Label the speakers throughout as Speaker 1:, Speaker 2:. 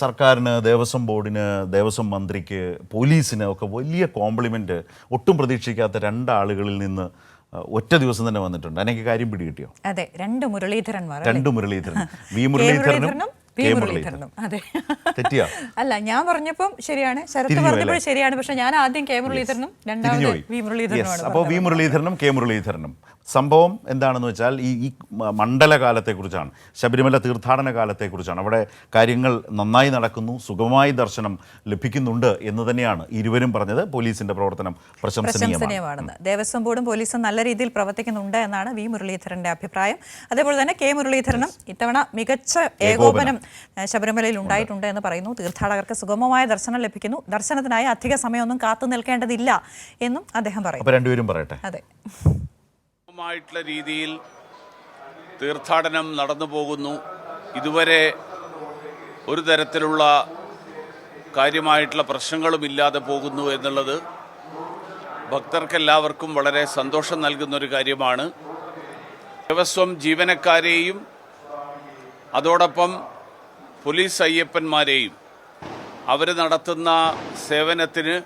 Speaker 1: സർക്കാരിന്, ദേവസ്വം ബോർഡിന്, ദേവസ്വം മന്ത്രിക്ക്, പോലീസിന് ഒക്കെ വലിയ കോംപ്ലിമെൻറ്റ് ഒട്ടും പ്രതീക്ഷിക്കാത്ത രണ്ടാളുകളിൽ നിന്ന് ഒറ്റ ദിവസം തന്നെ വന്നിട്ടുണ്ട്. എനിക്ക് കാര്യം പിടികിട്ടിയോ?
Speaker 2: അതെ, രണ്ട് മുരളീധരന്മാർ.
Speaker 1: വി മുരളീധരനും
Speaker 2: അതെ,
Speaker 1: തെറ്റിയാ?
Speaker 2: അല്ല, ഞാൻ പറഞ്ഞപ്പം ശരിയാണ്, ശരത്ത് പറഞ്ഞപ്പോഴും ശരിയാണ്. പക്ഷെ ഞാൻ ആദ്യം കെ മുരളീധരനും രണ്ടാമത് വി മുരളീധരനുമാണ്.
Speaker 1: അപ്പോൾ വി മുരളീധരനും കെ മുരളീധരനും. സംഭവം എന്താണെന്ന് വെച്ചാൽ ഈ മണ്ഡലകാലത്തെക്കുറിച്ചാണ്, ശബരിമല തീർത്ഥാടന കാലത്തെക്കുറിച്ചാണ്. അവിടെ കാര്യങ്ങൾ നന്നായി നടക്കുന്നു, സുഗമമായി ദർശനം ലഭിക്കുന്നുണ്ട് എന്ന് തന്നെയാണ് ഇരുവരും പറഞ്ഞത്. പോലീസിന്റെ പ്രവർത്തനം പ്രശംസനീയമാണെന്ന്.
Speaker 2: ദേവസ്വം ബോർഡും പോലീസും നല്ല രീതിയിൽ പ്രവർത്തിക്കുന്നുണ്ട് എന്നാണ് വി മുരളീധരന്റെ അഭിപ്രായം. അതേപോലെ തന്നെ കെ മുരളീധരനും ഇത്തവണ മികച്ച ഏകോപനം ശബരിമലയിൽ ഉണ്ടായിട്ടുണ്ട് എന്ന് പറയുന്നു. തീർത്ഥാടകർക്ക് സുഗമമായ ദർശനം ലഭിക്കുന്നു, ദർശനത്തിനായി അധിക സമയമൊന്നും കാത്തു നിൽക്കേണ്ടതില്ല എന്നും അദ്ദേഹം പറയും.
Speaker 1: രണ്ടുപേരും പറയട്ടെ.
Speaker 2: അതെ,
Speaker 3: ായിട്ടുള്ള രീതിയിൽ തീർത്ഥാടനം നടന്നു പോകുന്നു. ഇതുവരെ ഒരു തരത്തിലുള്ള കാര്യമായിട്ടുള്ള പ്രശ്നങ്ങളും ഇല്ലാതെ പോകുന്നു എന്നുള്ളത് ഭക്തർക്കെല്ലാവർക്കും വളരെ സന്തോഷം നൽകുന്നൊരു കാര്യമാണ്. ദേവസ്വം ജീവനക്കാരെയും അതോടൊപ്പം പോലീസ് അയ്യപ്പന്മാരെയും അവർ നടത്തുന്ന സേവനത്തിന്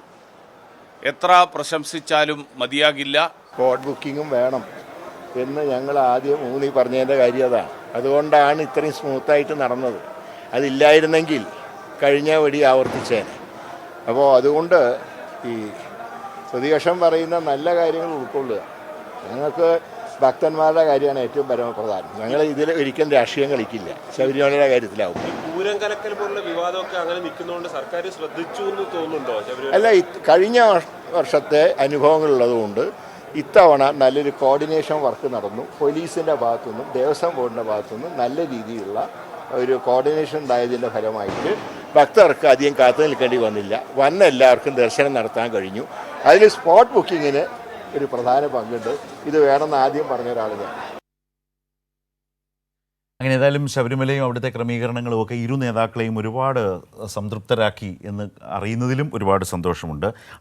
Speaker 3: എത്ര പ്രശംസിച്ചാലും മതിയാകില്ല.
Speaker 4: സ്പോട്ട് ബുക്കിങ്ങും വേണം എന്ന് ഞങ്ങൾ ആദ്യം ഊന്നി പറഞ്ഞതിൻ്റെ കാര്യം അതാണ്. അതുകൊണ്ടാണ് ഇത്രയും സ്മൂത്തായിട്ട് നടന്നത്. അതില്ലായിരുന്നെങ്കിൽ കഴിഞ്ഞ വഴി ആവർത്തിച്ചേനെ. അപ്പോൾ അതുകൊണ്ട് ഈ പ്രതിപക്ഷം പറയുന്ന നല്ല കാര്യങ്ങൾ ഉൾക്കൊള്ളുക. ഞങ്ങൾക്ക് ഭക്തന്മാരുടെ കാര്യമാണ് ഏറ്റവും പരമപ്രധാനം. ഞങ്ങൾ ഇതിൽ ഒരിക്കലും രാഷ്ട്രീയം കളിക്കില്ല. ശബരിമലയുടെ കാര്യത്തിലാവും.
Speaker 5: പൂരം കലക്കൽ പോലുള്ള വിവാദമൊക്കെ അങ്ങനെ നിൽക്കുന്നതുകൊണ്ട് സർക്കാർ ശ്രദ്ധിച്ചു എന്ന് തോന്നുന്നുണ്ടോ?
Speaker 4: അല്ല, കഴിഞ്ഞ വർഷത്തെ അനുഭവങ്ങളുള്ളതുകൊണ്ട് ഇത്തവണ നല്ലൊരു കോർഡിനേഷൻ വർക്ക് നടന്നു. പോലീസിൻ്റെ ഭാഗത്തുനിന്നും ദേവസ്വം ബോർഡിൻ്റെ ഭാഗത്തുനിന്നും നല്ല രീതിയിലുള്ള ഒരു കോർഡിനേഷൻ ഉണ്ടായതിൻ്റെ ഫലമായിട്ട് ഭക്തർക്ക് അധികം കാത്തു നിൽക്കേണ്ടി വന്നില്ല. വന്ന എല്ലാവർക്കും ദർശനം നടത്താൻ കഴിഞ്ഞു. അതിൽ സ്പോട്ട് ബുക്കിങ്ങിന് ഒരു പ്രധാന പങ്കുണ്ട്. ഇത് വേണമെന്ന് ആദ്യം പറഞ്ഞ ഒരാൾ ഞാൻ.
Speaker 1: അങ്ങനെ ഏതായാലും ശബരിമലയും അവിടുത്തെ ക്രമീകരണങ്ങളും ഒക്കെ ഇരു നേതാക്കളെയും ഒരുപാട് സംതൃപ്തരാക്കി എന്ന് അറിയുന്നതിലും ഒരുപാട് സന്തോഷമുണ്ട്.